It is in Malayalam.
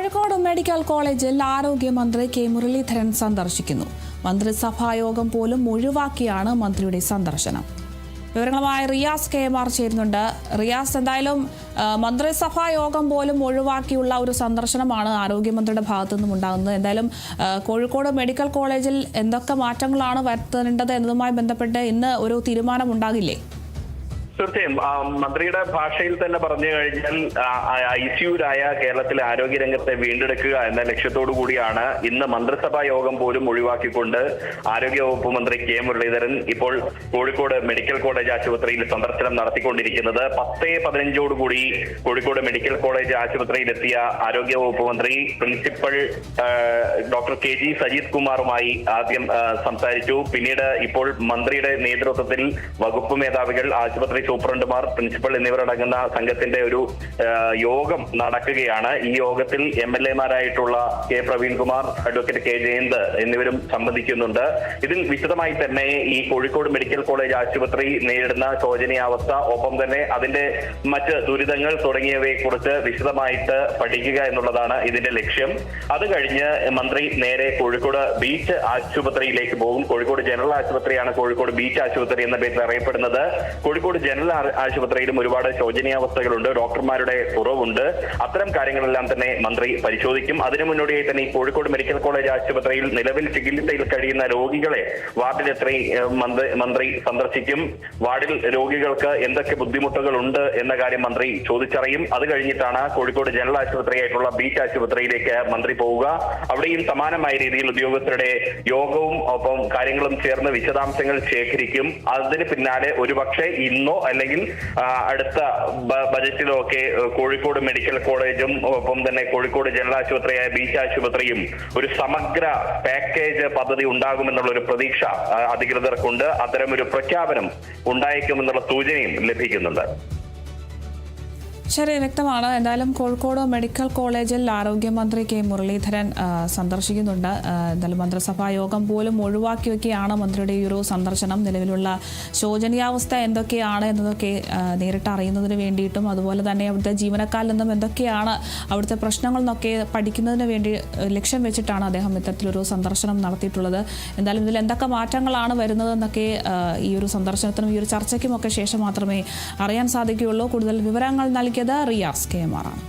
കോഴിക്കോട് മെഡിക്കൽ കോളേജിൽ ആരോഗ്യമന്ത്രി കെ മുരളീധരൻ സന്ദർശിക്കുന്നു. മന്ത്രിസഭായോഗം പോലും ഒഴിവാക്കിയാണ് മന്ത്രിയുടെ സന്ദർശനം. വിവരങ്ങളുമായി റിയാസ് KMR ചേരുന്നുണ്ട്. റിയാസ്, എന്തായാലും മന്ത്രിസഭാ യോഗം പോലും ഒഴിവാക്കിയുള്ള ഒരു സന്ദർശനമാണ് ആരോഗ്യമന്ത്രിയുടെ ഭാഗത്തു നിന്നും ഉണ്ടാകുന്നത്. എന്തായാലും കോഴിക്കോട് മെഡിക്കൽ കോളേജിൽ എന്തൊക്കെ മാറ്റങ്ങളാണ് വരുത്തേണ്ടത് എന്നതുമായി ബന്ധപ്പെട്ട് ഇന്ന് ഒരു തീരുമാനം ഉണ്ടാകില്ലേ? തീർച്ചയായും മന്ത്രിയുടെ ഭാഷയിൽ തന്നെ പറഞ്ഞു കഴിഞ്ഞാൽ ICUരായ കേരളത്തിലെ ആരോഗ്യരംഗത്തെ വീണ്ടെടുക്കുക എന്ന ലക്ഷ്യത്തോടു കൂടിയാണ് ഇന്ന് മന്ത്രിസഭാ യോഗം പോലും ഒഴിവാക്കിക്കൊണ്ട് ആരോഗ്യവകുപ്പ് മന്ത്രി കെ മുരളീധരൻ ഇപ്പോൾ കോഴിക്കോട് മെഡിക്കൽ കോളേജ് ആശുപത്രിയിൽ സന്ദർശനം നടത്തിക്കൊണ്ടിരിക്കുന്നത്. 10:15 കൂടി കോഴിക്കോട് മെഡിക്കൽ കോളേജ് ആശുപത്രിയിലെത്തിയ ആരോഗ്യവകുപ്പ് മന്ത്രി പ്രിൻസിപ്പൽ ഡോക്ടർ KG സജീത് കുമാറുമായി ആദ്യം സംസാരിച്ചു. പിന്നീട് ഇപ്പോൾ മന്ത്രിയുടെ നേതൃത്വത്തിൽ വകുപ്പ് മേധാവികൾ, ആശുപത്രി സൂപ്രണ്ടുമാർ, പ്രിൻസിപ്പൽ എന്നിവരടങ്ങുന്ന സംഘത്തിന്റെ ഒരു യോഗം നടക്കുകയാണ്. ഈ യോഗത്തിൽ MLA-മാരായിട്ടുള്ള K Praveenkumar, advocate K Jayanth എന്നിവരും സംബന്ധിക്കുന്നുണ്ട്. ഇതിൽ വിശദമായി തന്നെ ഈ കോഴിക്കോട് മെഡിക്കൽ കോളേജ് ആശുപത്രി നേരിടുന്ന ശോചനീയാവസ്ഥ, ഒപ്പം തന്നെ അതിന്റെ മറ്റ് ദുരിതങ്ങൾ തുടങ്ങിയവയെ കുറിച്ച് വിശദമായിട്ട് പഠിക്കുക എന്നുള്ളതാണ് ഇതിന്റെ ലക്ഷ്യം. അത് കഴിഞ്ഞ് മന്ത്രി നേരെ കോഴിക്കോട് ബീച്ച് ആശുപത്രിയിലേക്ക് പോകും. കോഴിക്കോട് ജനറൽ ആശുപത്രിയാണ് കോഴിക്കോട് ബീച്ച് ആശുപത്രി എന്ന പേരിൽ അറിയപ്പെടുന്നത്. കോഴിക്കോട് ജനറൽ ആശുപത്രിയിലും ഒരുപാട് ശോചനീയാവസ്ഥകളുണ്ട്, ഡോക്ടർമാരുടെ കുറവുണ്ട്. അത്തരം കാര്യങ്ങളെല്ലാം തന്നെ മന്ത്രി പരിശോധിക്കും. അതിനു മുന്നോടിയായി തന്നെ ഈ കോഴിക്കോട് മെഡിക്കൽ കോളേജ് ആശുപത്രിയിൽ നിലവിൽ ചികിത്സയിൽ കഴിയുന്ന രോഗികളെ വാർഡിലെത്തി മന്ത്രി സന്ദർശിക്കും. വാർഡിൽ രോഗികൾക്ക് എന്തൊക്കെ ബുദ്ധിമുട്ടുകളുണ്ട് എന്ന കാര്യം മന്ത്രി ചോദിച്ചറിയും. അത് കഴിഞ്ഞിട്ടാണ് കോഴിക്കോട് ജനറൽ ആശുപത്രിയായിട്ടുള്ള ബീച്ച് ആശുപത്രിയിലേക്ക് മന്ത്രി പോവുക. അവിടെയും സമാനമായ രീതിയിൽ ഉദ്യോഗസ്ഥരുടെ യോഗവും ഒപ്പം കാര്യങ്ങളും ചേർന്ന് വിശദാംശങ്ങൾ ശേഖരിക്കും. അതിന് പിന്നാലെ ഒരുപക്ഷെ ഇന്നോ അല്ലെങ്കിൽ അടുത്ത ബജറ്റിലോ ഒക്കെ കോഴിക്കോട് മെഡിക്കൽ കോളേജും ഒപ്പം തന്നെ കോഴിക്കോട് ജനറൽ ആശുപത്രിയായ ബീച്ച് ആശുപത്രിയും ഒരു സമഗ്ര പാക്കേജ് പദ്ധതി ഉണ്ടാകുമെന്നുള്ള ഒരു പ്രതീക്ഷ അധികൃതർക്കുണ്ട്. അത്തരം ഒരു പ്രഖ്യാപനം ഉണ്ടായേക്കുമെന്നുള്ള സൂചനയും ലഭിക്കുന്നുണ്ട്. ശരി, വ്യക്തമാണ്. എന്തായാലും കോഴിക്കോട് മെഡിക്കൽ കോളേജിൽ ആരോഗ്യമന്ത്രി കെ മുരളീധരൻ സന്ദർശിക്കുന്നുണ്ട്. എന്തായാലും മന്ത്രിസഭാ യോഗം പോലും ഒഴിവാക്കി വയ്ക്കുകയാണ് മന്ത്രിയുടെ ഈ ഒരു സന്ദർശനം. നിലവിലുള്ള ശോചനീയാവസ്ഥ എന്തൊക്കെയാണ് എന്നതൊക്കെ നേരിട്ട് അറിയുന്നതിന് വേണ്ടിയിട്ടും അതുപോലെ തന്നെ അവിടുത്തെ ജീവനക്കാരിൽ നിന്നും എന്തൊക്കെയാണ് അവിടുത്തെ പ്രശ്നങ്ങൾ എന്നൊക്കെ പഠിക്കുന്നതിന് വേണ്ടി ലക്ഷ്യം വെച്ചിട്ടാണ് അദ്ദേഹം ഇത്തരത്തിലൊരു സന്ദർശനം നടത്തിയിട്ടുള്ളത്. എന്തായാലും ഇതിൽ എന്തൊക്കെ മാറ്റങ്ങളാണ് വരുന്നതെന്നൊക്കെ ഈ ഒരു സന്ദർശനത്തിനും ഈ ഒരു ചർച്ചയ്ക്കുമൊക്കെ ശേഷം മാത്രമേ അറിയാൻ സാധിക്കുകയുള്ളൂ. കൂടുതൽ വിവരങ്ങൾ നൽകിയത് റിയാസ് KMR ആണ്.